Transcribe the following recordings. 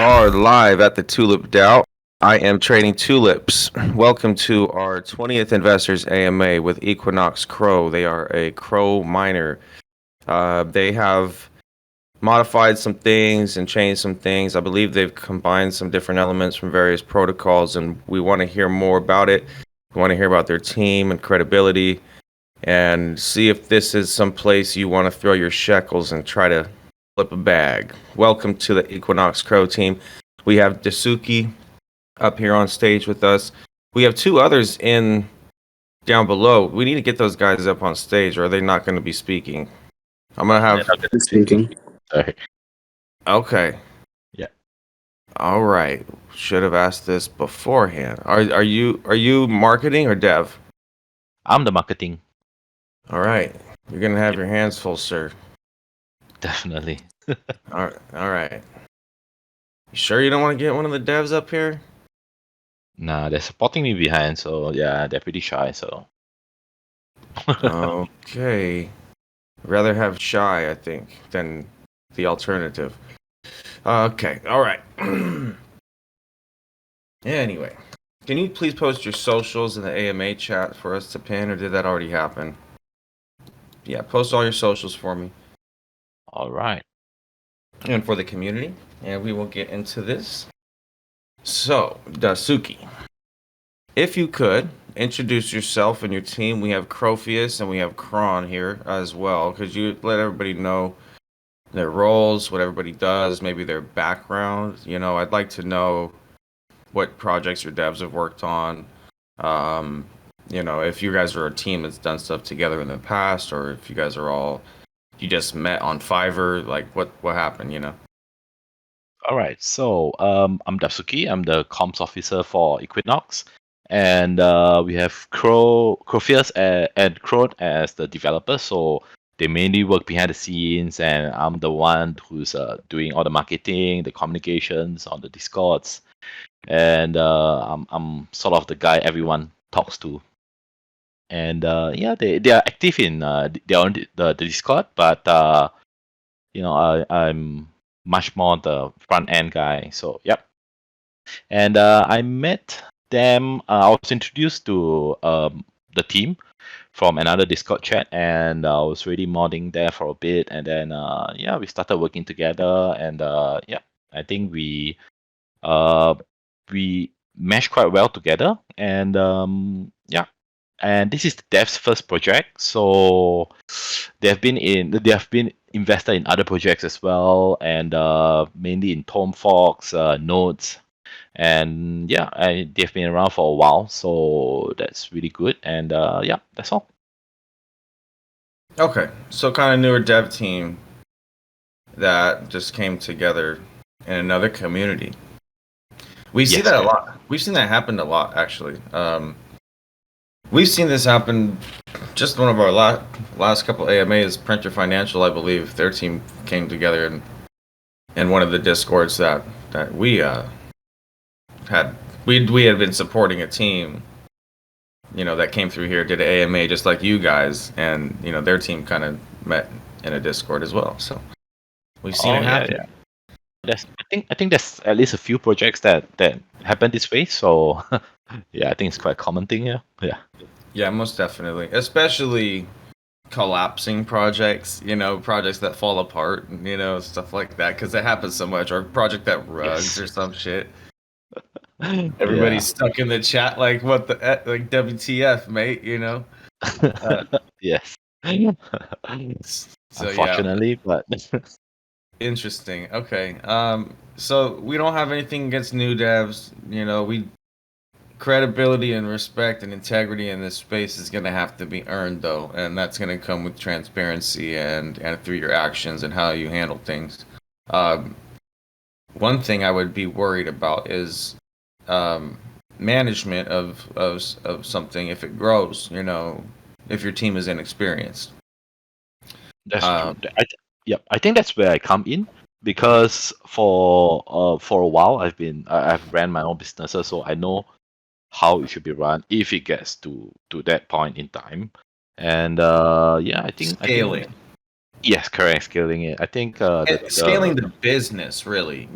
are live at the TulipDAO. I am trading tulips. Welcome to our 20th Investors AMA with Equinox CRO. They are a CRO miner. They have modified some things and changed some things. I believe they've combined some different elements from various protocols, and we want to hear more about it. We want to hear about their team and credibility and see if this is some place you want to throw your shekels and try to flip a bag. Welcome to the Equinox CRO team. We have Dasuki up here on stage with us. We have two others in down below. We need to get those guys up on stage, or are they not going to be speaking? I'm gonna have Speaking. Sorry. Okay. Yeah. All right. Should have asked this beforehand. Are you marketing or dev? I'm the marketing, All right. You're gonna have your hands full, sir. definitely. All right. You sure you don't want to get one of the devs up here? Nah, they're supporting me behind, so yeah, they're pretty shy. So Okay. Rather have shy, I think, than the alternative. Okay. All right. Anyway, can you please post your socials in the AMA chat for us to pin, or did that already happen? Yeah, post all your socials for me all right. and for the community, and we will get into this. So, Dasuki, if you could introduce yourself and your team. We have Crophius and we have Kron here as well. Could you let everybody know their roles, what everybody does, maybe their background? I'd like to know what projects your devs have worked on. If you guys are a team that's done stuff together in the past, or if you guys are you just met on Fiverr, like what happened? All right. So I'm Dapsuki. I'm the comms officer for Equinox, and we have Crophius and Crone as the developers. So they mainly work behind the scenes, and I'm the one who's doing all the marketing, the communications on the Discords, and I'm sort of the guy everyone talks to. And yeah, they are active in they're on the Discord, but I'm much more the front end guy. So yep. And I met them. I was introduced to the team from another Discord chat, and I was really modding there for a bit, and then yeah, we started working together, and yeah, I think we meshed quite well together, and yeah. And this is the dev's first project, so they have been invested in other projects as well, and mainly in Tom Fox, Nodes, and yeah, they've been around for a while, so that's really good. And yeah, that's all. Okay, so kind of newer dev team that just came together in another community. We see Yes, that a correct. lot. We've seen that happen a lot, actually. We've seen this happen. Just one of our last couple AMAs, Printer Financial, I believe, their team came together in one of the discords that we had. We had been supporting a team, that came through here, did an AMA just like you guys, and their team kind of met in a discord as well. So we've seen it happen. Yeah. I think there's at least a few projects that happen this way. So yeah, I think it's quite a common thing. Yeah. Yeah, most definitely. Especially collapsing projects, projects that fall apart, stuff like that, because it happens so much. Or a project that rugs or some shit. Everybody's stuck in the chat like, what the, like, WTF, mate, Yes. So, Unfortunately, but interesting. Okay. So we don't have anything against new devs. We credibility and respect and integrity in this space is going to have to be earned, though, and that's going to come with transparency and through your actions and how you handle things. One thing I would be worried about is management of something if it grows. If your team is inexperienced. that's true. I think that's where I come in, because for a while I've ran my own businesses, so I know how it should be run if it gets to that point in time. And yeah, I think Scaling. Yes, correct. Scaling it. I think Scaling the business, really.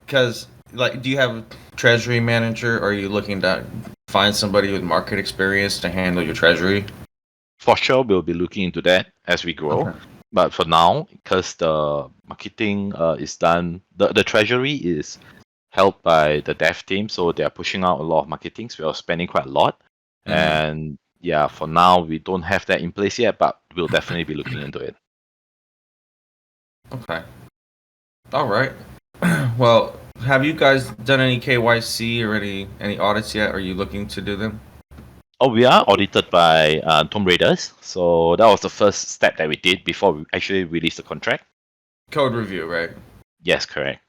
because like, do you have a treasury manager, or are you looking to find somebody with market experience to handle your treasury? For sure, we'll be looking into that as we grow. Okay. But for now, because the marketing is done, the treasury is held by the dev team, so they are pushing out a lot of marketing. So we are spending quite a lot, Mm, and yeah, for now we don't have that in place yet, but we'll definitely be looking into it. okay. All right. Well, have you guys done any KYC or any audits yet? Are you looking to do them? Oh, we are audited by Tomb Raiders, so that was the first step that we did before we actually released the contract. Code review, right? Yes, correct.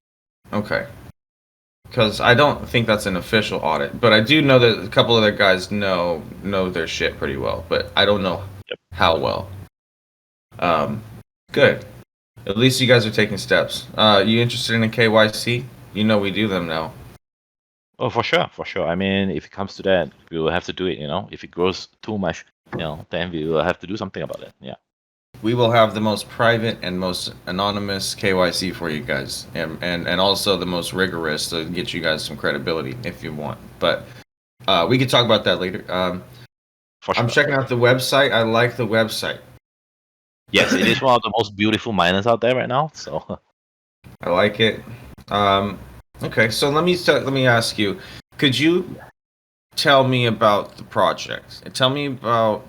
Okay. Because I don't think that's an official audit, but I do know that a couple other guys know their shit pretty well, but I don't know Yep. how well. Um, good. At least you guys are taking steps. You interested in a KYC? You know we do them now. Oh, for sure, for sure. I mean, if it comes to that, we will have to do it. If it grows too much, then we will have to do something about it. Yeah. We will have the most private and most anonymous KYC for you guys, and also the most rigorous to get you guys some credibility if you want. But we can talk about that later. For sure. I'm checking out the website. I like the website. Yes, it is one of the most beautiful miners out there right now. So I like it. Okay, so let me ask you. Could you tell me about the project? And tell me about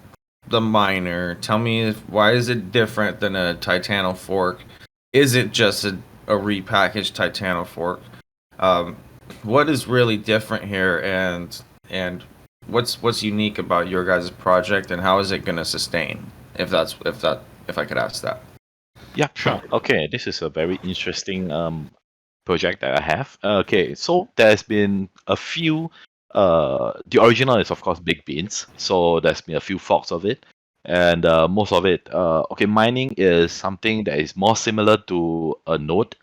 the miner. Tell me why is it different than a Titano fork? Is it just a repackaged Titano fork? Um, what is really different here, and what's unique about your guys' project, and how is it going to sustain? If I could ask that. yeah, sure. Okay, this is a very interesting project that I have. Okay, so there's been a few. The original is of course Big Beans, so there's been a few forks of it, and most of it. Okay, mining is something that is more similar to a node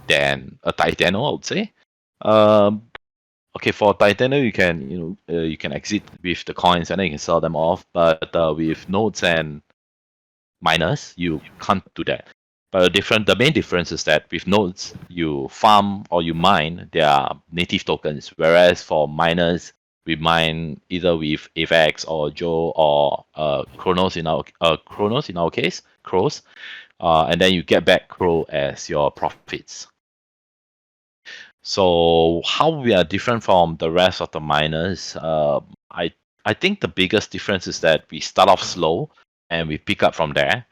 than a Titano, I would say. Um, okay, for Titano, you can exit with the coins and then you can sell them off, but with nodes and miners, you can't do that. But the main difference is that with nodes, you farm or you mine their native tokens, whereas for miners, we mine either with AVAX or Joe or Chronos Chronos in our case, Crows, and then you get back Crow as your profits. So how we are different from the rest of the miners? I think the biggest difference is that we start off slow and we pick up from there.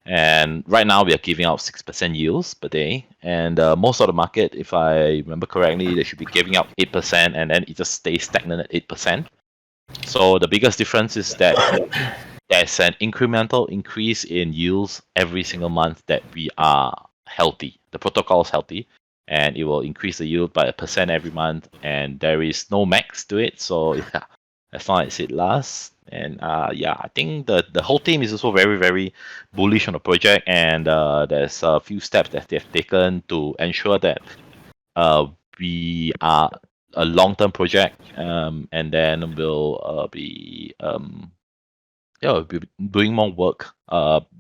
And right now we are giving out 6% yields per day, and most of the market, if I remember correctly, they should be giving out 8%, and then it just stays stagnant at 8%. So the biggest difference is that there's an incremental increase in yields every single month that we are healthy. The protocol is healthy, and it will increase the yield by 1% every month, and there is no max to it. So yeah, as long as it lasts. And yeah, I think the whole team is also very, very bullish on the project, and there's a few steps that they've taken to ensure that we are a long-term project, and then we'll be yeah, we'll be doing more work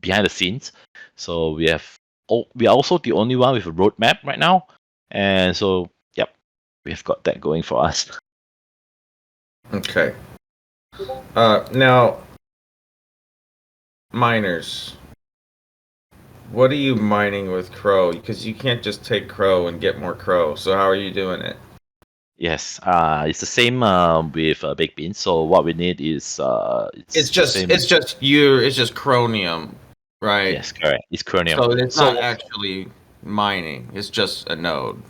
behind the scenes. So we are also the only one with a roadmap right now, and so yep, we've got that going for us. Okay. Now, miners. What are you mining with Crow? Because you can't just take Crow and get more Crow. So how are you doing it? Yes, it's the same with Big Bean. So what we need is it's the same. It's just Cronium, right? Yes, correct. It's Cronium. So it's So not actually mining. It's just a node.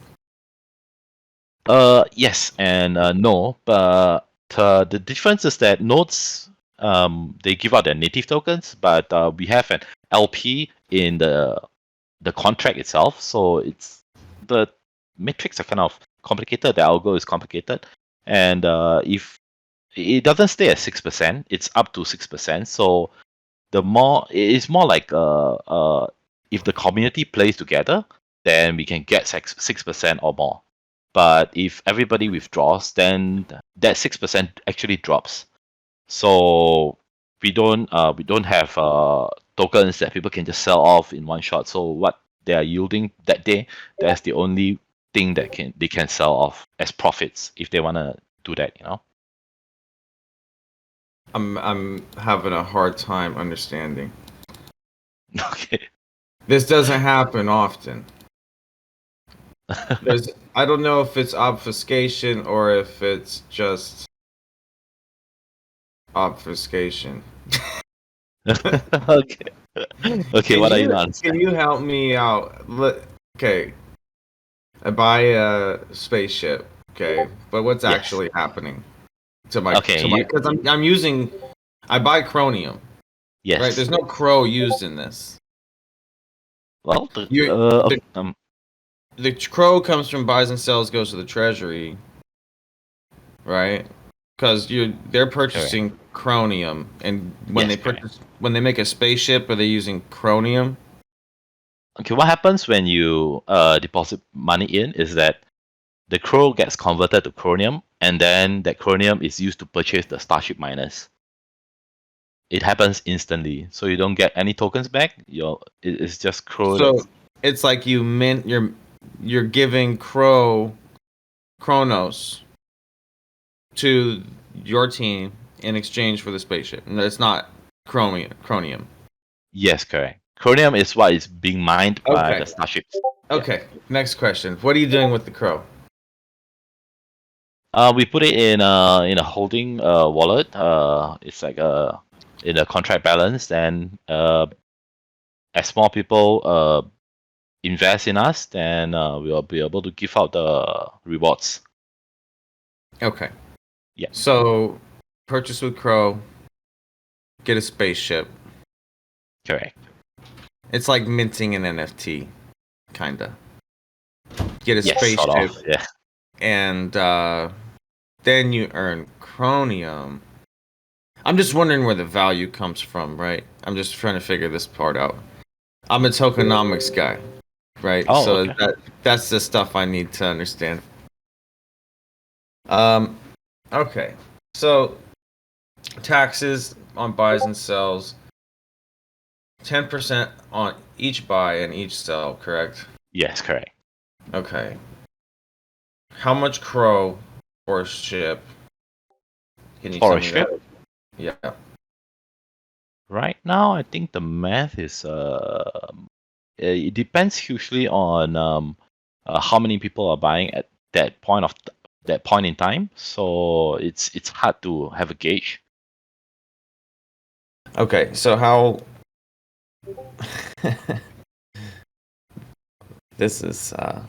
yes and no, but the difference is that nodes they give out their native tokens, but we have an LP in the contract itself, so it's the metrics are kind of complicated. The algo is complicated, and if it doesn't stay at 6%, it's up to 6%. So it's more like if the community plays together, then we can get 6% or more. But if everybody withdraws, then that 6% actually drops. So we don't have tokens that people can just sell off in one shot. So what they are yielding that day, that's the only thing that they can sell off as profits if they want to do that, you know. I'm having a hard time understanding. Okay. This doesn't happen often. I don't know if it's obfuscation or if it's just obfuscation. Okay. Okay, what are you not Can understanding? you help me out? Okay, I buy a spaceship. Okay, but what's Yes. actually happening to my Okay, because I'm using I buy Cronium. yes. Right, there's no crow used in this. Well, The crow comes from buys and sells, goes to the treasury, right? Because they're purchasing Cronium, and when Yes, they purchase when they make a spaceship, are they using Cronium? okay, what happens when you deposit money in is that the crow gets converted to Cronium, and then that Cronium is used to purchase the Starship miners. It happens instantly, so you don't get any tokens back. It's just crow. So it's like you're giving Kronos to your team in exchange for the spaceship. And it's not Cronium. Yes, correct. Cronium is what is being mined by the Starships. Okay. Next question. What are you doing with the crow? We put it in a holding wallet. It's like in a contract balance, and as more people invest in us, then we'll be able to give out the rewards. Okay. Yeah. So purchase with crow, get a spaceship. Correct. It's like minting an NFT, kinda. Get a Yes, spaceship, sort of. Yeah. and then you earn Cronium. I'm just wondering where the value comes from, right? I'm just trying to figure this part out. I'm a tokenomics guy, right? Oh, So okay. that's the stuff I need to understand. Okay. So taxes on buys and sells, 10% on each buy and each sell, correct? Yes, correct. Okay. How much crow for a ship? Can you For tell a me ship, that? Yeah. right now, I think the math is it depends hugely on how many people are buying at that point in time. So it's hard to have a gauge. Okay, so how this is oh,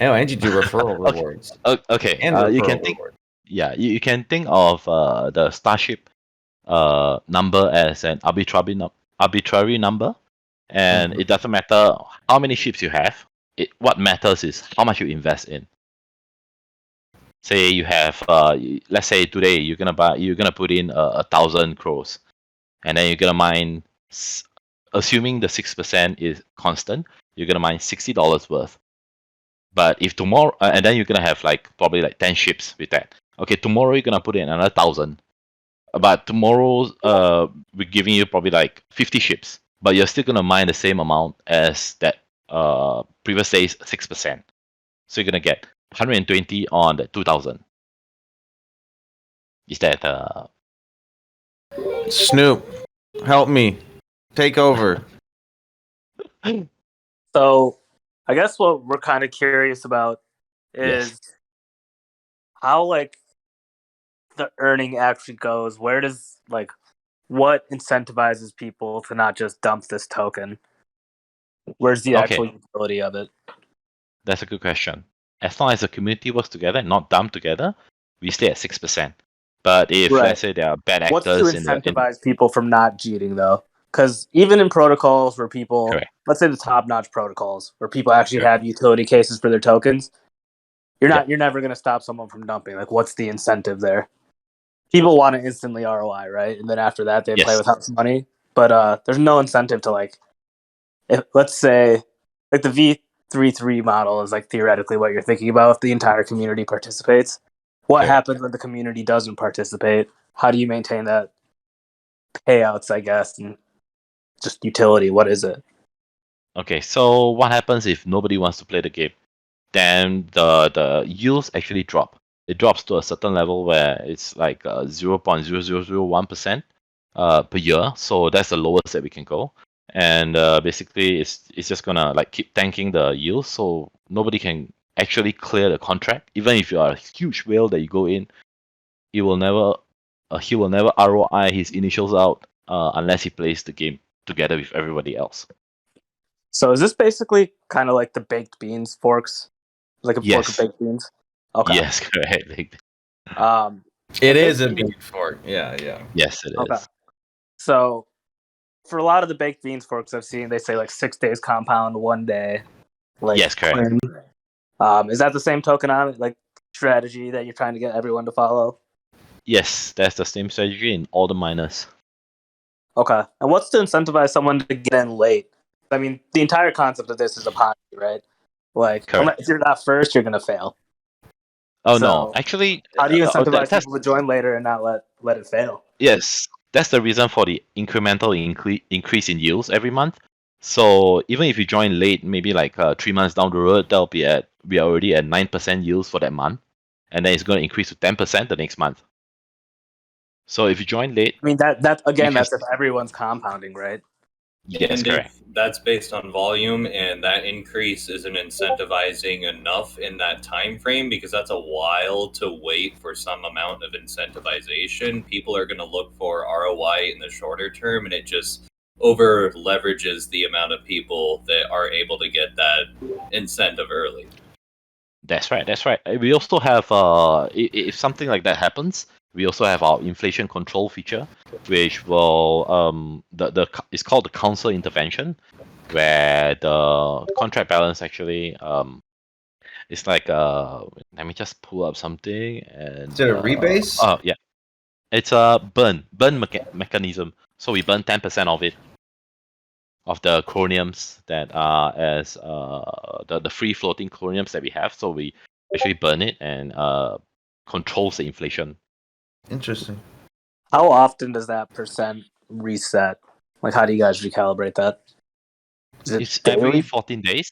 and you do referral Okay. rewards. Okay. And You can referral think. reward. Yeah, you can think of the Starship number as an arbitrary number, and Mhm. it doesn't matter how many ships you have. What matters is how much you invest in. Say you have, let's say today you're gonna put in 1,000 crores, and then you're gonna mine, assuming the 6% is constant, you're gonna mine $60 worth. But if tomorrow, and then you're gonna have like probably like 10 ships with that. Okay, tomorrow you're gonna put in another 1,000. But tomorrow, we're giving you probably like 50 ships, but you're still gonna mine the same amount as that previous day's 6%. So you're gonna get 120 on the 2,000. Is that Snoop, help me. Take over. So, I guess what we're kind of curious about is yes? how like the earning actually goes. Where does what incentivizes people to not just dump this token? Where's the actual Okay, utility of it? that's a good question. As long as the community works together and not dump together, we stay at 6%. But if Right. let's say there are bad What's to actors in incentivize people from not cheating though? Because even in protocols where people, correct, let's say the top-notch protocols where people actually correct, have utility cases for their tokens, yeah, you're never going to stop someone from dumping. Like, what's the incentive there? People want to instantly ROI, right? And then after that, they play yes, with house money. But there's no incentive to if let's say the V33 model is theoretically what you're thinking about. If the entire community participates, what correct. happens when the community doesn't participate? How do you maintain that payouts? I guess and just utility. What is it? Okay, so what happens if nobody wants to play the game? then the yields actually drop. It drops to a certain level where it's like 0.0001% per year. So that's the lowest that we can go. And basically, it's just gonna like keep tanking the yield, so nobody can actually clear the contract. Even if you are a huge whale that you go in, he will never ROI his initials out unless he plays the game together with everybody else. So is this basically kind of like the baked beans forks? Like a fork of Yes. baked beans? Okay. Yes, correct. It and is a baked beans- bean fork. Yeah, yeah. Yes, it is. Okay. So for a lot of the baked beans forks I've seen, they say like 6 days compound, 1 day. Like, Yes, correct. Is that the same tokenomic like strategy that you're trying to get everyone to follow? Yes, that's the same strategy in all the miners. Okay. And what's to incentivize someone to get in late? I mean, the entire concept of this is a Ponzi, right? Like, Correct. if you're not first, you're gonna fail. Oh So, no, actually, how do you incentivize that's people to join later and not let it fail? yes, that's the reason for the incremental increase in yields every month. So even if you join late, maybe like 3 months down the road, we are already at 9% yields for that month, and then it's going to increase to 10% the next month. So if you join late, I mean, that again, can- that's if everyone's compounding, right? yes, And correct. if that's based on volume and that increase isn't incentivizing enough in that time frame, because that's a while to wait for some amount of incentivization, people are going to look for ROI in the shorter term, and it just over leverages the amount of people that are able to get that incentive early. That's right. That's right. We also have if something like that happens, we also have our inflation control feature, which will it's called the council intervention, where the contract balance actually it's like let me just pull up something and Is it a rebase? oh yeah, it's a burn mechanism. So we burn 10% of it, of the croniums that are as the free floating croniums that we have. So we actually burn it and controls the inflation. Interesting. How often does that percent reset? Like, how do you guys recalibrate that? Is it It's daily? every 14 days.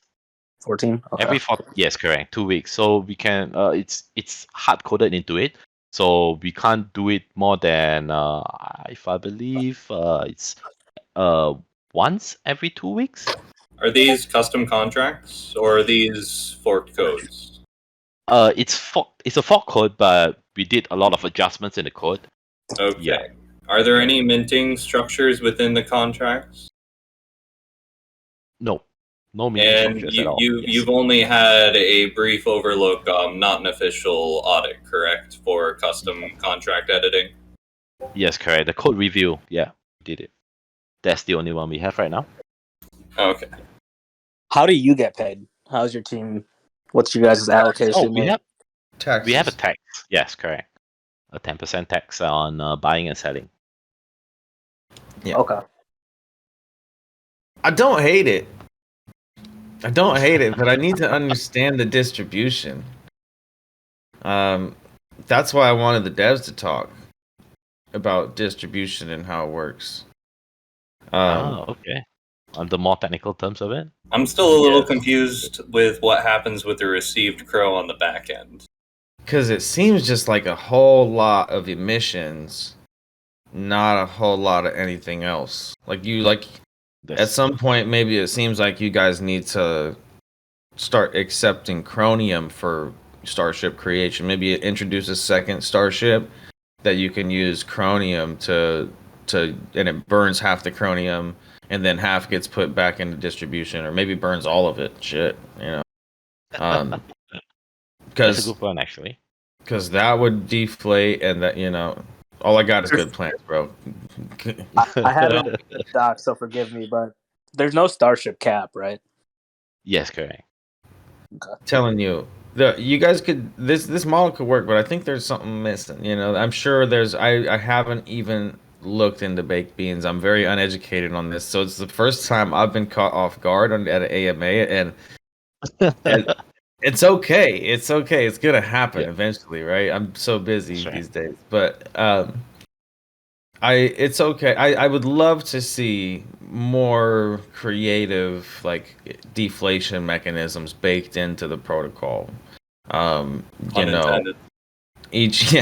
14? Okay. Every yes, correct. 2 weeks. So we can it's hard coded into it. So we can't do it more than if I believe it's once every 2 weeks. Are these custom contracts or are these forked codes? It's a fork code, but we did a lot of adjustments in the code. Okay. Yeah. Are there any minting structures within the contracts? No minting And structures at all. Yes. you've only had a brief overlook, not an official audit, correct, for custom contract editing? Yes, correct. The code review, yeah, we did it. That's the only one we have right now. Okay. How do you get paid? How's your team? What's your guys' allocation? Oh, we have Taxes. a tax. Yes, correct. A 10% tax on buying and selling. Yeah. Okay. I don't hate it. But I need to understand the distribution. That's why I wanted the devs to talk about distribution and how it works. Okay. On the more technical terms of it. I'm still a little Yes. confused with what happens with the received CRO on the back end. Because it seems just like a whole lot of emissions, not a whole lot of anything else. At some point, maybe it seems like you guys need to start accepting Cronium for Starship creation. Maybe introduce a second Starship that you can use Cronium to and it burns half the Cronium and then half gets put back into distribution, or maybe burns all of it. Shit, That's a because good point, actually. because that would deflate, and that all I got is good plans, bro. I haven't read the doc, so forgive me, but there's no Starship cap, right? Yes, correct. Telling you, you guys could this model could work, but I think there's something missing. I'm sure there's. I haven't even looked into baked beans. I'm very uneducated on this, so it's the first time I've been caught off guard at an AMA, and it's okay. It's okay. It's gonna happen eventually, right? I'm so busy That's right. these days, but It's okay. I would love to see more creative like deflation mechanisms baked into the protocol. You know, Unintended. each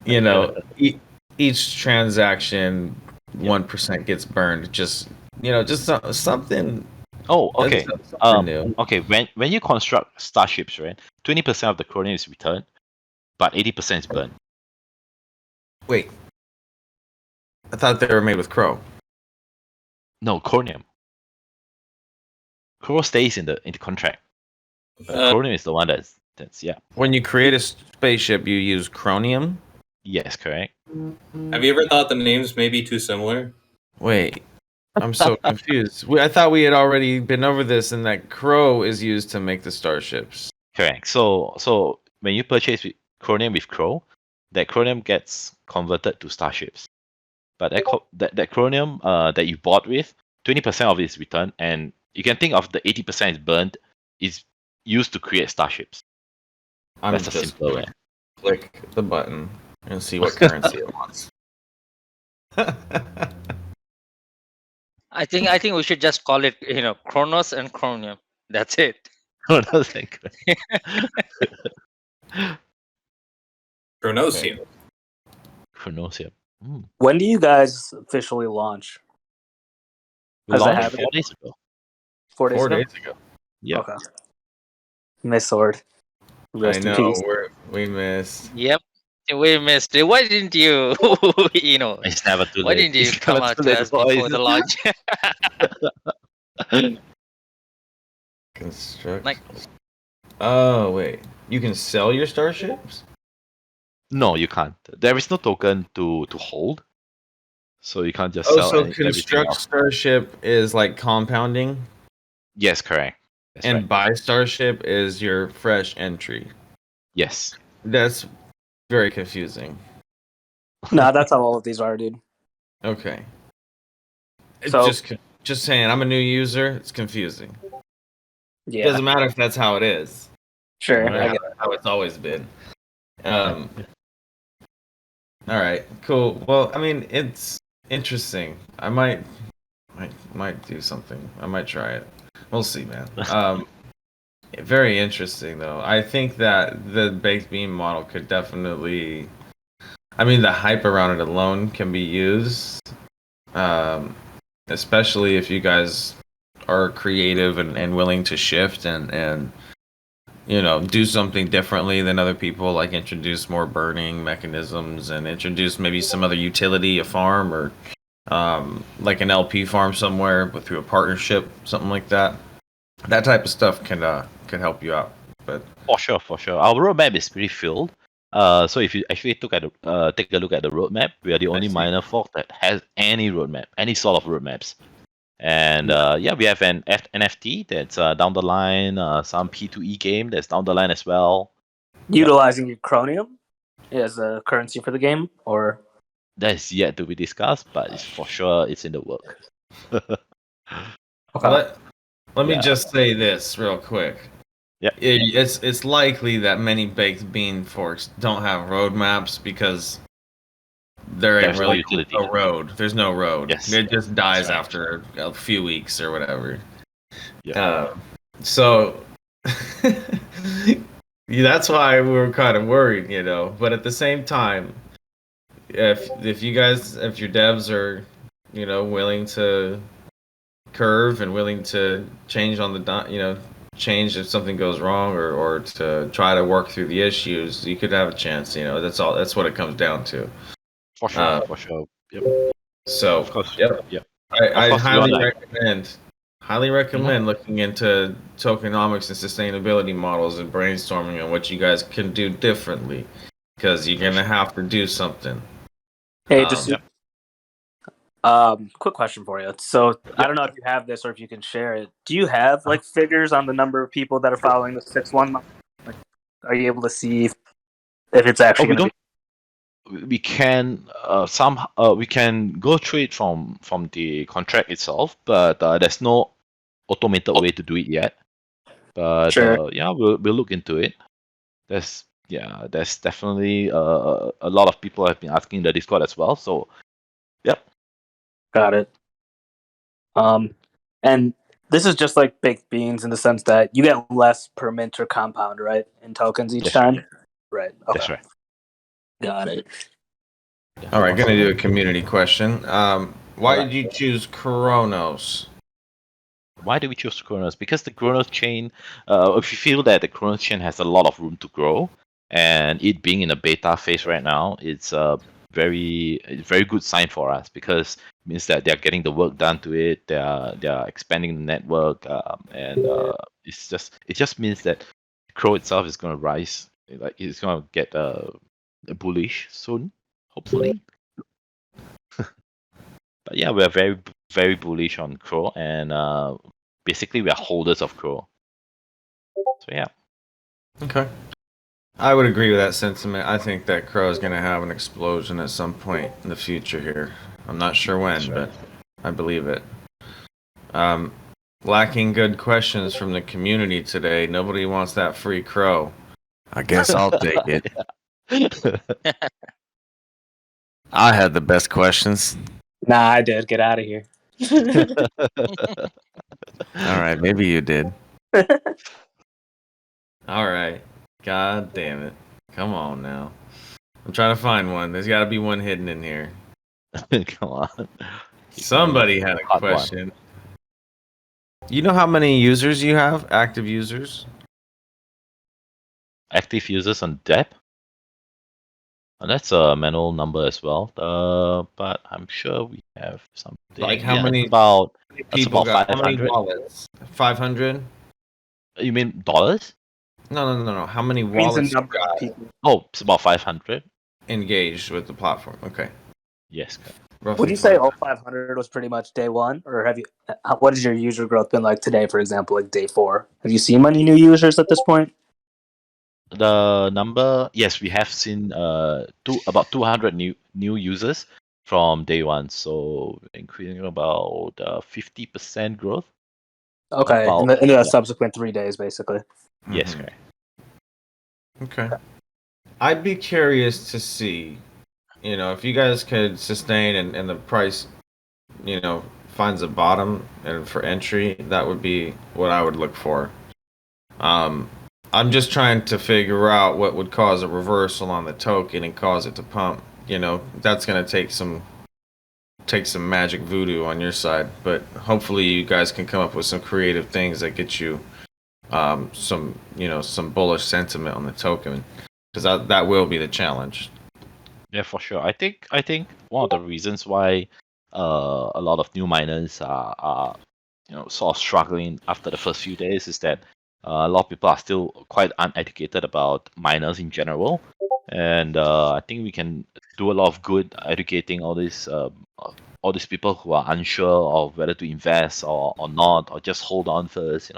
you know, each transaction 1% gets burned. Just something. Oh, okay. Something new. Okay. When you construct starships, right? 20% of the Cronium is returned, but 80% is burned. Wait, I thought they were made with crow. No, Cronium. Crow stays in the contract. Cronium is the one that's yeah. When you create a spaceship, you use Cronium. Yes, correct. Have you ever thought the names may be too similar? Wait, I'm so confused. I thought we had already been over this, and that crow is used to make the starships. Correct. So when you purchase Cronium with Crow, that Cronium gets converted to starships. But that Cronium that you bought with, 20% of it is returned, and you can think of the 80% is burned, is used to create starships. I'm That's a just simpler way. click the button and see what currency it wants. I think we should just call it, Chronos and Cronium. That's it. Oh, no, thank you. Chronosium. Chronosium. When do you guys officially launch? We Has that launched happened? 4 days ago. 4 days 4 ago? days ago. Yeah. Okay. Miss Sword. Rest I in know peace. we missed. Yep. We missed it. Why didn't you, It's never too late. why didn't you It's come never out too to late, us before boys. the launch? Construct. Like- Oh wait, you can sell your starships? No, you can't. There is no token to hold, so you can't just Oh, sell so everything construct off. starship is like compounding, Yes, correct. That's and right. buy starship is your fresh entry. Yes. That's very confusing. Nah, that's how all of these are, dude. Okay. It's So- just saying, I'm a new user. It's confusing. Yeah. Doesn't matter if that's how it is. Sure. No matter I get how it's always been. All right, cool. Well, I mean, it's interesting. I might do something. I might try it. We'll see, man. Very interesting, though. I think that the baked bean model could definitely. I mean, the hype around it alone can be used, especially if you guys are creative and willing to shift and do something differently than other people, like introduce more burning mechanisms and introduce maybe some other utility, a farm or like an LP farm somewhere through a partnership, something like that. That type of stuff can help you out. But For sure. Our roadmap is pretty filled. So if you actually take a look at the roadmap, we are the only see. miner fork that has any roadmap, any sort of roadmaps. And we have an NFT that's down the line, some P2E game that's down the line as well. Utilizing your Cronium as a currency for the game, or That is yet to be discussed, but for sure it's in the work. okay. Let me Yeah. just say this real quick. Yeah. It's likely that many baked bean forks don't have roadmaps because there ain't There's no really utility. a road. There's no road. Yes. It just dies That's right. after a few weeks or whatever. Yeah. So that's why we were kind of worried, But at the same time, if your devs are, willing to curve and willing to change on the change if something goes wrong or to try to work through the issues, you could have a chance. That's what it comes down to. For sure. Yep. So Of course. yep. Yep. I course, highly we are recommend looking into tokenomics and sustainability models and brainstorming on what you guys can do differently, because you're gonna have to do something. Hey, just Yep. quick question for you. So I don't know if you have this or if you can share it. Do you have like figures on the number of people that are following the 6-1? Like, are you able to see if it's actually we going to be? We can we can go through it from the contract itself, but there's no automated way to do it yet. But Sure. we'll look into it. There's yeah, there's definitely a lot of people have been asking in the Discord as well. So, yep. Got it. And this is just like baked beans in the sense that you get less per mint or compound, right, in tokens each That's time. Right. Okay. That's right. Got it. Yeah. All right, gonna do a community question. Why Alright. did you choose Kronos? Why do we choose Kronos? Because the Kronos chain, if you feel that the Kronos chain has a lot of room to grow, and it being in a beta phase right now, it's a very good sign for us because it means that they're getting the work done to it. They're expanding the network, and it just means that Crow itself is going to rise. Like it's going to get bullish soon, hopefully. But yeah, we're very bullish on Crow, and basically we are holders of Crow. So yeah. Okay. I would agree with that sentiment. I think that Crow is going to have an explosion at some point in the future here. I'm not sure when, That's right. but I believe it. Lacking good questions from the community today. Nobody wants that free Crow. I guess I'll take it. I had the best questions. Nah, I did. Get out of here. All right, maybe you did. All right. God damn it. Come on now. I'm trying to find one. There's got to be one hidden in here. Come on. Somebody had a Hot one. question. You know how many users you have? Active users? Active users on DApp. And that's a manual number as well. But I'm sure we have something. Like how Yeah, many it's about people about got? How many 500. wallets? 500? You mean dollars? No. How many Means the wallets you number of got people. Oh, it's about 500. engaged with the platform? Okay. Yes. Correct. Roughly Would you say 500. 0500 was pretty much day one, or have you? What has your user growth been like today? For example, like day 4. Have you seen many new users at this point? The number, yes, we have seen about 200 new users from day one, so increasing about 50% growth. Okay, About, in the yeah. subsequent 3 days, basically. Yes, Mhm. correct. Okay. I'd be curious to see, if you guys could sustain and the price, finds a bottom and for entry, that would be what I would look for. I'm just trying to figure out what would cause a reversal on the token and cause it to pump. That's gonna take some magic voodoo on your side, but hopefully you guys can come up with some creative things that get you some bullish sentiment on the token, because that will be the challenge. Yeah, for sure. I think one of the reasons why a lot of new miners are sort of struggling after the first few days is that a lot of people are still quite uneducated about miners in general, and I think we can do a lot of good educating all these people who are unsure of whether to invest or not, or just hold on first.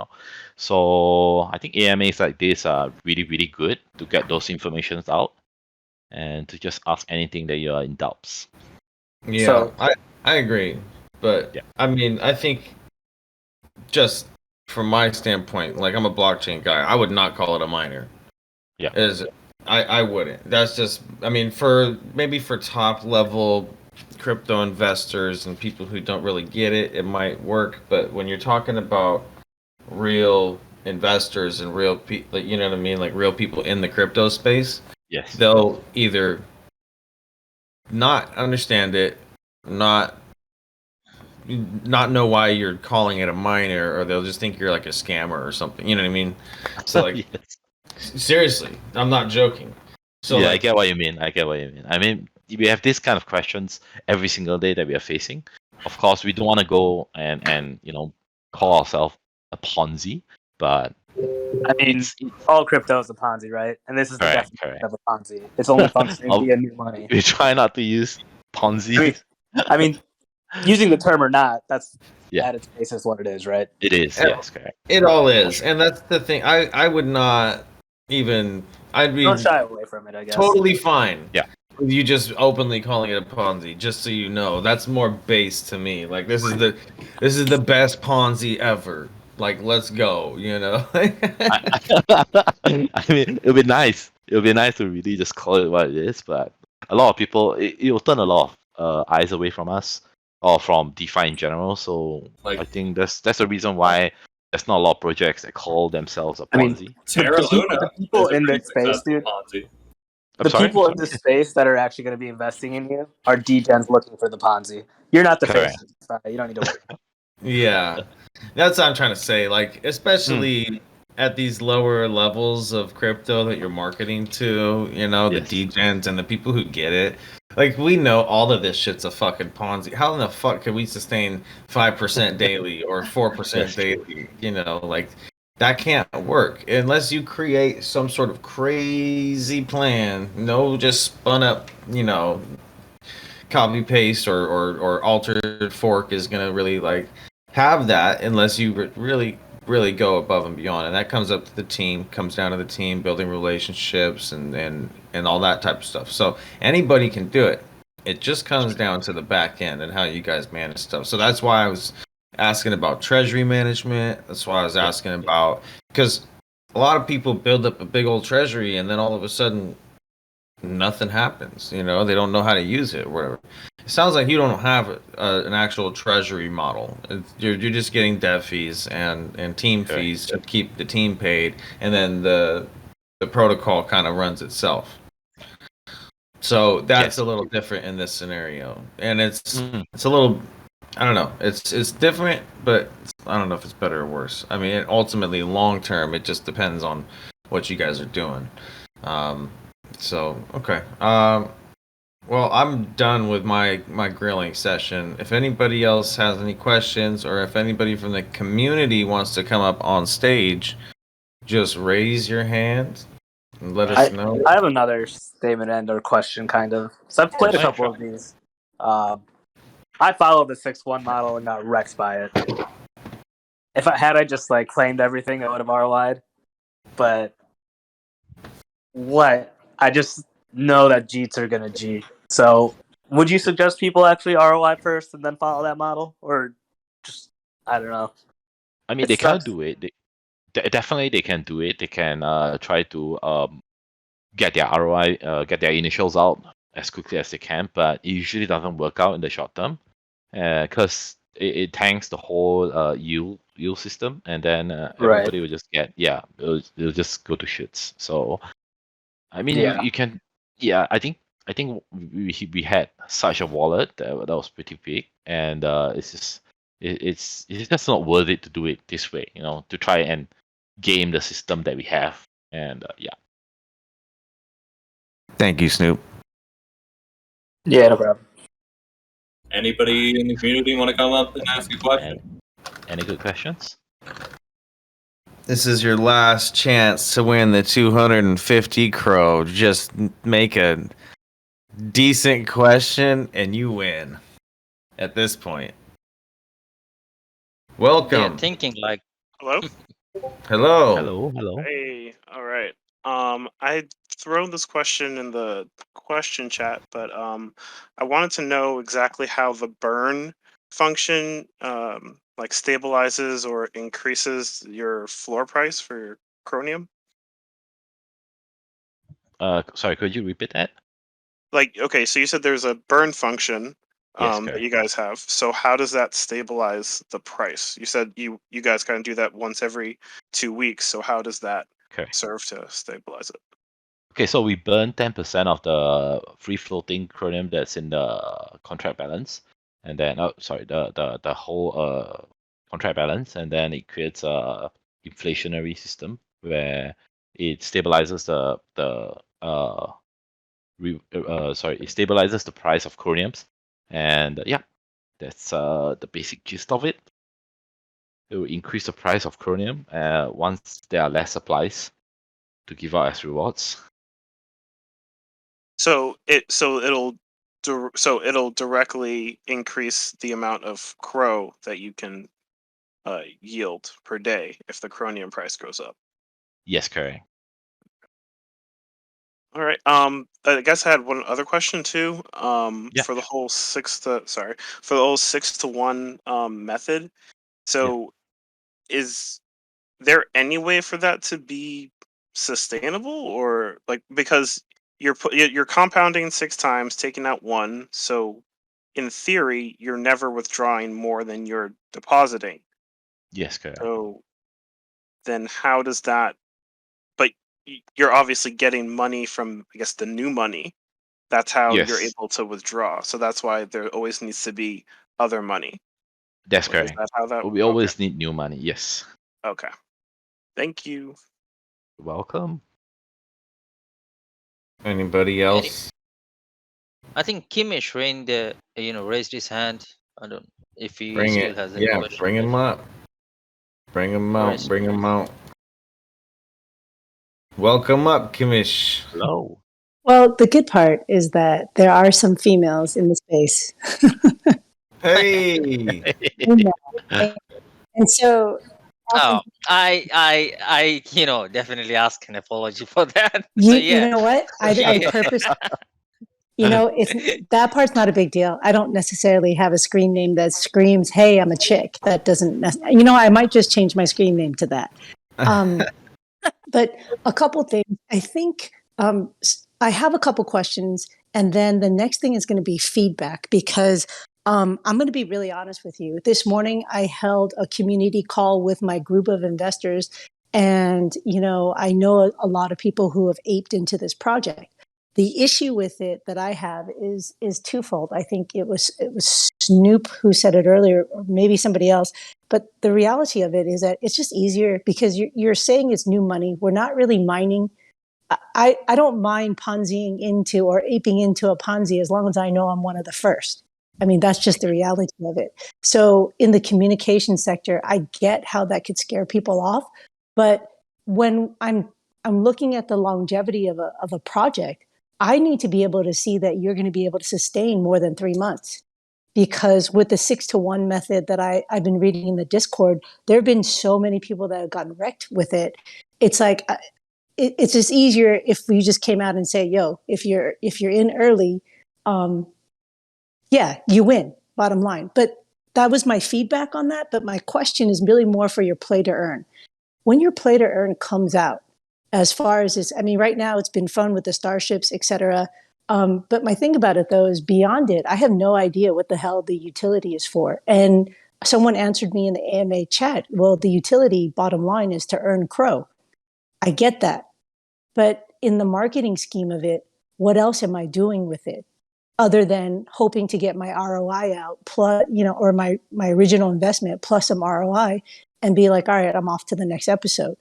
So I think AMAs like this are really good to get those informations out and to just ask anything that you are in doubts. Yeah, So- I agree, but Yeah. I mean, I think just from my standpoint, like I'm a blockchain guy, I would not call it a miner. Yeah. I wouldn't. That's just, I mean, for top level crypto investors and people who don't really get it, it might work. But when you're talking about real investors and real people, you know what I mean, like real people in the crypto space, Yes. they'll either not understand it, not know why you're calling it a miner, or they'll just think you're like a scammer or something. You know what I mean? So like, Yes. seriously, I'm not joking. So yeah, like, I get what you mean. I mean, we have this kind of questions every single day that we are facing. Of course, we don't want to go and call ourselves a Ponzi, but I mean, it's all crypto is a Ponzi, right? And this is the correct. definition of a Ponzi. It's only functioning via new money. We try not to use Ponzi. I mean, using the term or not, that's Yeah. at its basis what it is, right? It is, Yeah. yes, correct. it all is, and that's the thing. I would not even. I'd be Don't shy away from it, I guess. totally fine. Yeah. With you just openly calling it a Ponzi, just so you know, that's more base to me. Like this is the best Ponzi ever. Like let's go, I mean, it would be nice It'll be nice to really just call it what it is, but a lot of people, it'll turn a lot of eyes away from us or from DeFi in general. So Like- I think that's the reason why there's not a lot of projects that call themselves a I mean, Ponzi. Terra Luna the people is a in pretty this space, successful dude. Ponzi. The people in this space that are actually going to be investing in you are degens looking for the Ponzi. You're not the Correct. face of DeFi. You don't need to worry. Yeah, that's what I'm trying to say. Like, especially at these lower levels of crypto that you're marketing to, you know, the Yes. degens and the people who get it. Like, we know all of this shit's a fucking Ponzi. How in the fuck can we sustain 5% daily or 4% That's true. daily? You know, like, that can't work unless you create some sort of crazy plan. No, just spun up, you know, copy paste or altered fork is going to really like have that unless you really go above and beyond, and that comes up to the team, comes down to the team building relationships and all that type of stuff. So anybody can do it. It just comes down to the back end and how you guys manage stuff. So that's why I was asking about treasury management. That's why I was asking about, because a lot of people build up a big old treasury and then all of a sudden nothing happens. You know, they don't know how to use it or whatever. It sounds like you don't have an actual treasury model. You're just getting dev fees and team Correct. fees to keep the team paid, and then the protocol kind of runs itself. So that's Yes. a little different in this scenario, and it's Mhm. it's a little, I don't know, it's different, but I don't know if it's better or worse. I mean, ultimately, long term, it just depends on what you guys are doing. So okay. Well, I'm done with my grilling session. If anybody else has any questions, or if anybody from the community wants to come up on stage, just raise your hand and let us know. I have another statement and or question, kind of. So I've played a Yeah, couple sure. of these. I followed the 6-1 model and got wrecked by it. If I just like claimed everything, I would have ROI'd. But I just know that Jeets are gonna G. So would you suggest people actually ROI first and then follow that model, or just I don't know? I mean, It they can sucks. do it. Definitely, they can do it. They can try to get their ROI, get their initials out as quickly as they can, but it usually doesn't work out in the short term because it tanks the whole yield system, and then Right. everybody will just it'll just go to shits. So I mean, Yeah. you can, yeah. I think we had such a wallet that was pretty big, and it's just not worth it to do it this way, you know, to try and game the system that we have, and yeah. Thank you, Snoop. Yeah, no problem. Anybody in the community want to come up and ask a question? Any good questions? This is your last chance to win the 250 crow. Just make a decent question and you win at this point. They're Welcome. thinking like, Hello? Hello. Hello. Hey, all right. I'd thrown this question in the question chat, but I wanted to know exactly how the burn function like stabilizes or increases your floor price for your Cronium. Sorry, could you repeat that? Like, okay, so you said there's a burn function Yes, that correct. you guys have. So how does that stabilize the price? You said you guys kind of do that once every 2 weeks. So how does that Correct. serve to stabilize it? Okay, so we burn 10% of the free floating Cronium that's in the contract balance, and then the whole contract balance, and then it creates a inflationary system where it stabilizes it stabilizes the price of Croniums, and yeah, that's the basic gist of it. It will increase the price of Cronium once there are less supplies to give out as rewards. So it'll directly increase the amount of crow that you can yield per day if the Cronium price goes up. Yes, correct. All right. I guess I had one other question too. Yeah. For the whole 6-to-1 method. So is there any way for that to be sustainable, or like because you're compounding 6 times, taking out 1, so in theory you're never withdrawing more than you're depositing. Yes, correct. So then how does that? But you're obviously getting money from, I guess, the new money. That's how you're Yes, able to withdraw. So that's why there always needs to be other money. that's Is correct. that how that? We always need new money. Yes. Okay. Thank you. You're welcome. Anybody else? I think Kimish raised his hand. I don't if he Bring still it. has any Yeah, question. bring him up. Bring him Where out. is Bring him out. Welcome up, Kimish. Hello. Well, the good part is that there are some females in the space. Hey. And so Oh, I definitely ask an apology for that. you, So you yeah. know what? I purpose, it's that part's not a big deal. I don't necessarily have a screen name that screams, "Hey, I'm a chick." That doesn't, I might just change my screen name to that. But a couple things. I think I have a couple questions, and then the next thing is going to be feedback because I'm going to be really honest with you. This morning, I held a community call with my group of investors, and I know a lot of people who have aped into this project. The issue with it that I have is twofold. I think it was Snoop who said it earlier, or maybe somebody else. But the reality of it is that it's just easier because you're saying it's new money. We're not really mining. I don't mind Ponziing into or aping into a Ponzi as long as I know I'm one of the first. I mean, that's just the reality of it. So in the communication sector, I get how that could scare people off. But when I'm looking at the longevity of a project, I need to be able to see that you're going to be able to sustain more than 3 months. Because with the 6-to-1 method that I've been reading in the Discord, there have been so many people that have gotten wrecked with it. It's like it's just easier if we just came out and say, "Yo, if you're in early, yeah, you win." Bottom line. But that was my feedback on that. But my question is really more for your play to earn. When your play to earn comes out, as far as this, I mean, right now it's been fun with the Starships, etc. But my thing about it, though, is beyond it, I have no idea what the hell the utility is for. And someone answered me in the AMA chat, well, the utility, bottom line, is to earn CRO. I get that. But in the marketing scheme of it, what else am I doing with it? Other than hoping to get my ROI out, plus, or my original investment plus some ROI and be like, all right, I'm off to the next episode.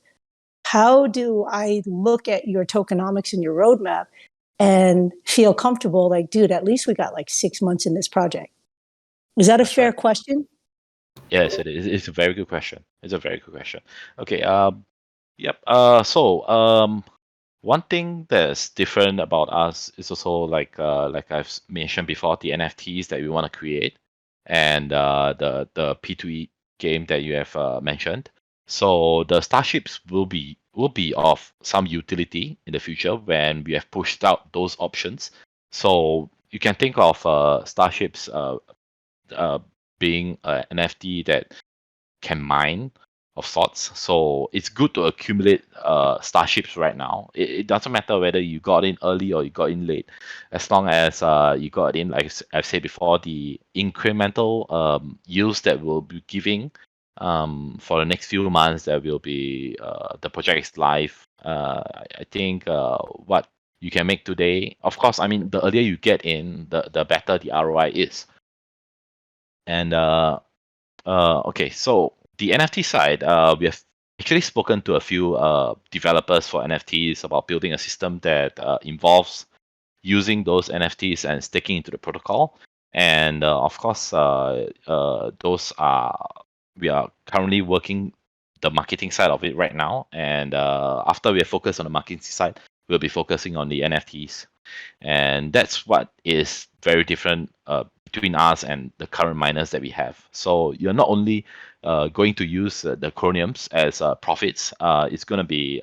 How do I look at your tokenomics and your roadmap and feel comfortable like, dude, at least we got like 6 months in this project? Is that a fair question? Yes, it is. It's a very good question. Okay. Yep. One thing that's different about us is also like I've mentioned before, the NFTs that we want to create, and the P2E game that you have mentioned. So the Starships will be of some utility in the future when we have pushed out those options. So you can think of Starships being an NFT that can mine of sorts. So it's good to accumulate Starships right now. It doesn't matter whether you got in early or you got in late, as long as you got in, like I've said before, the incremental yields that we'll be giving for the next few months, that will be the project is live. I think what you can make today, of course, I mean, the earlier you get in, the better the ROI is. And okay, so the NFT side, we have actually spoken to a few developers for NFTs about building a system that involves using those NFTs and staking into the protocol. And of course, we are currently working the marketing side of it right now. And after we are focused on the marketing side, we'll be focusing on the NFTs. And that's what is very different between us and the current miners that we have. So you're not only going to use the Croniums as profits. It's going to be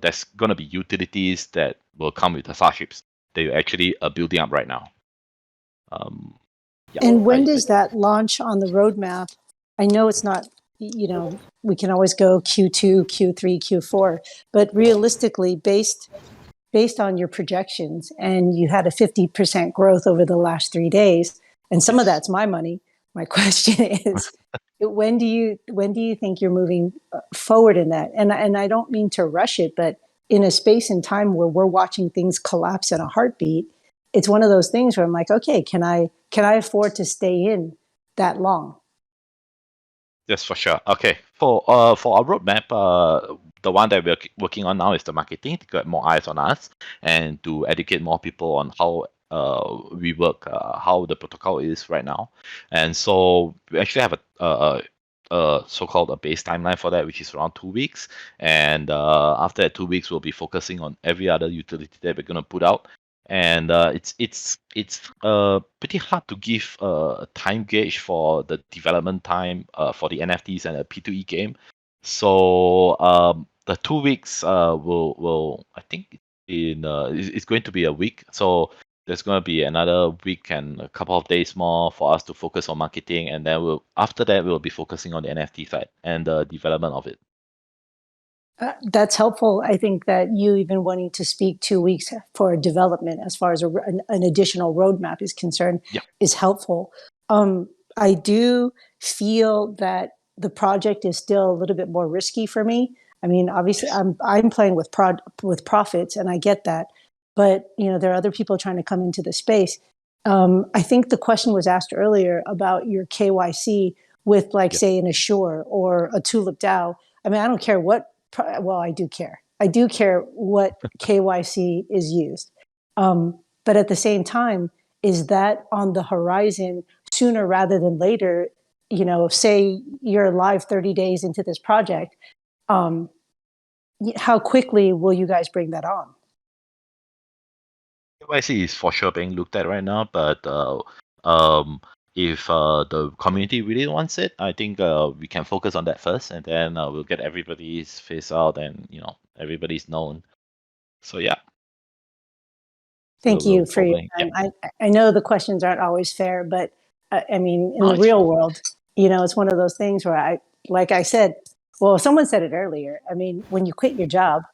there's going to be utilities that will come with the Starships that you're actually building up right now. And when does that launch on the roadmap? I know it's not, we can always go Q2, Q3, Q4, but realistically, based on your projections, and you had a 50% growth over the last 3 days, and some of that's my money. My question is, when do you think you're moving forward in that? And I don't mean to rush it, but in a space and time where we're watching things collapse in a heartbeat, it's one of those things where I'm like, okay, can I afford to stay in that long? Yes, for sure. Okay, for our roadmap, the one that we're working on now is the marketing to get more eyes on us and to educate more people on how we work, how the protocol is right now. And so we actually have a so-called a base timeline for that, which is around 2 weeks. And after that 2 weeks, we'll be focusing on every other utility that we're gonna put out. And it's pretty hard to give a time gauge for the development time for the NFTs and the P2E game. So the 2 weeks will I think it's going to be a week. So there's going to be another week and a couple of days more for us to focus on marketing, and then after that we'll be focusing on the NFT side and the development of it. That's helpful. I think that you even wanting to speak 2 weeks for development as far as an additional roadmap is concerned is helpful. I do feel that the project is still a little bit more risky for me. I mean, obviously, I'm playing with profits, and I get that. But there are other people trying to come into the space. I think the question was asked earlier about your KYC with, say, an Assure or a TulipDAO. I mean, I don't care what. Well, I do care. I do care what KYC is used. But at the same time, is that on the horizon sooner rather than later? Say you're live 30 days into this project. How quickly will you guys bring that on? KYC is for sure being looked at right now, but if the community really wants it, I think we can focus on that first, and then we'll get everybody's face out, and everybody's known. So yeah. Thank you for your time. I know the questions aren't always fair, but I mean, in the real world, it's one of those things where like I said, well, someone said it earlier. I mean, when you quit your job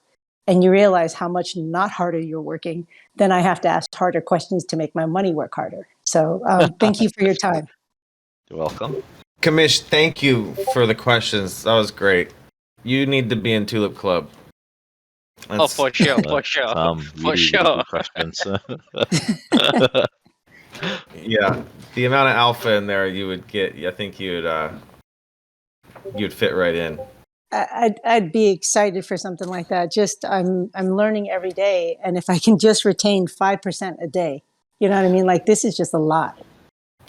and you realize how much not harder you're working, then I have to ask harder questions to make my money work harder. So thank you for your time. You're welcome. Kamish, thank you for the questions. That was great. You need to be in Tulip Club. For sure, for sure. For sure. Really good questions. Yeah, the amount of alpha in there you would get, I think you'd fit right in. I'd be excited for something like that. Just I'm learning every day, and if I can just retain 5% a day, you know what I mean? Like, this is just a lot.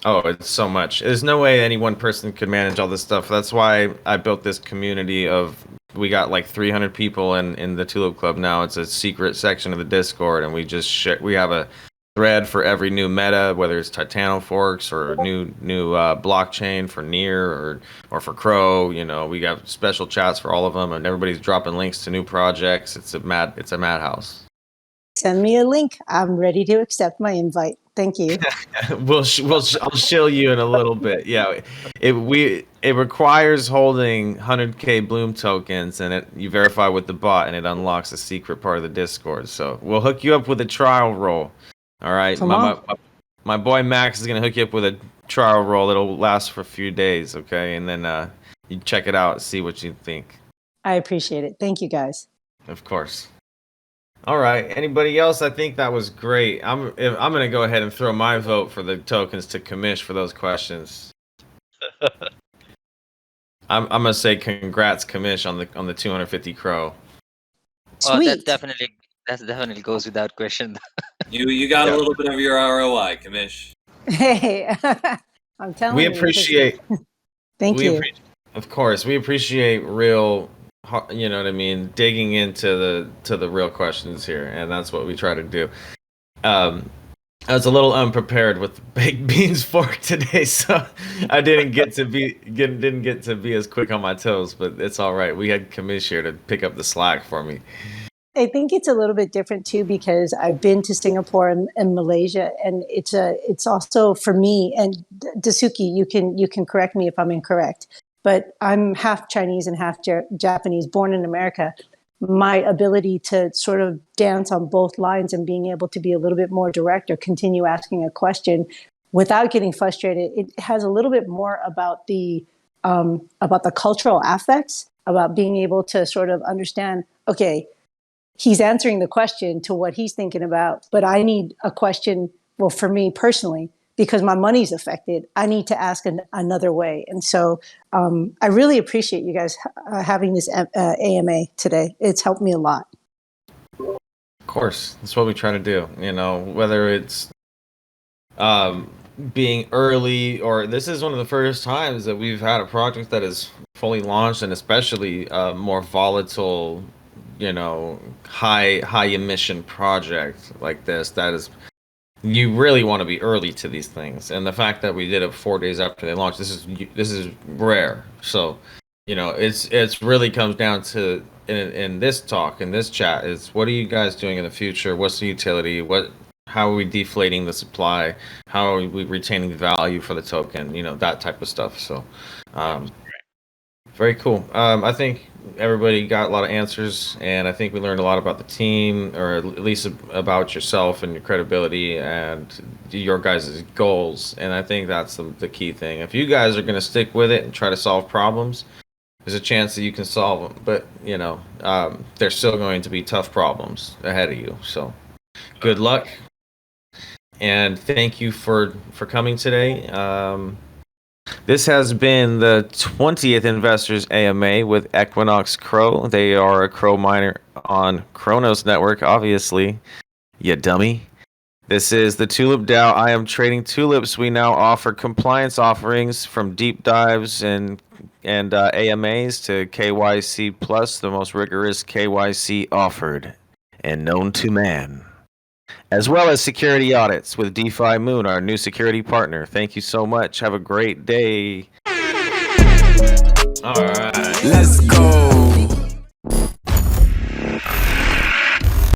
Oh, it's so much. There's no way any one person could manage all this stuff. That's why I built this community of. We got like 300 people in the Tulip Club now. It's a secret section of the Discord, and we just we have a thread for every new meta, whether it's Titano Forks or new blockchain for Near or for Crow. We got special chats for all of them, and everybody's dropping links to new projects. It's a madhouse. Send me a link. I'm ready to accept my invite. Thank you. I'll shill you in a little bit. Yeah, it requires holding 100K Bloom tokens, and you verify with the bot, and it unlocks a secret part of the Discord. So we'll hook you up with a trial roll. All right, my boy Max is gonna hook you up with a trial roll. It'll last for a few days, okay? And then you check it out, see what you think. I appreciate it. Thank you, guys. Of course. All right. Anybody else? I think that was great. I'm gonna go ahead and throw my vote for the tokens to Kamish for those questions. I'm gonna say congrats, Kamish, on the 250 CRO. Sweet. That definitely goes without question. You got a little bit of your ROI, Kamish. Hey, I'm telling you. We appreciate. Thank you. Of course, we appreciate real. You know what I mean? Digging into the real questions here, and that's what we try to do. I was a little unprepared with baked beans fork today, so I didn't get to be as quick on my toes. But it's all right. We had Kamish here to pick up the slack for me. I think it's a little bit different too, because I've been to Singapore and Malaysia, and it's also for me. And Dasuki, you can correct me if I'm incorrect. but I'm half Chinese and half Japanese, born in America. My ability to sort of dance on both lines and being able to be a little bit more direct or continue asking a question without getting frustrated, it has a little bit more about the cultural affects, about being able to sort of understand, okay, he's answering the question to what he's thinking about, but I need a question, well, for me personally, because my money's affected, I need to ask another way. And so I really appreciate you guys having this AMA today. It's helped me a lot. Of course, that's what we try to do. You know, whether it's being early, or this is one of the first times that we've had a project that is fully launched, and especially more volatile, you know, high emission project like this. That is, you really want to be early to these things, and the fact that we did it 4 days after they launched, this is rare. So, you know, it's really comes down to in this talk, in this chat, is what are you guys doing in the future? What's the utility? How are we deflating the supply? How are we retaining value for the token? You know, that type of stuff. So, very cool. I think everybody got a lot of answers, and I think we learned a lot about the team, or at least about yourself and your credibility and your guys' goals. And I think that's the key thing. If you guys are going to stick with it and try to solve problems, there's a chance that you can solve them. But, you know, there's still going to be tough problems ahead of you. So good luck. And thank you for coming today. This has been the 20th Investors AMA with Equinox CRO. They are a CRO miner on Kronos Network, obviously. You dummy. This is the TulipDAO. I am trading tulips. We now offer compliance offerings from deep dives and AMAs to KYC Plus, the most rigorous KYC offered and known to man, as well as security audits with DeFi Moon, our new security partner. Thank you so much. Have a great day. All right.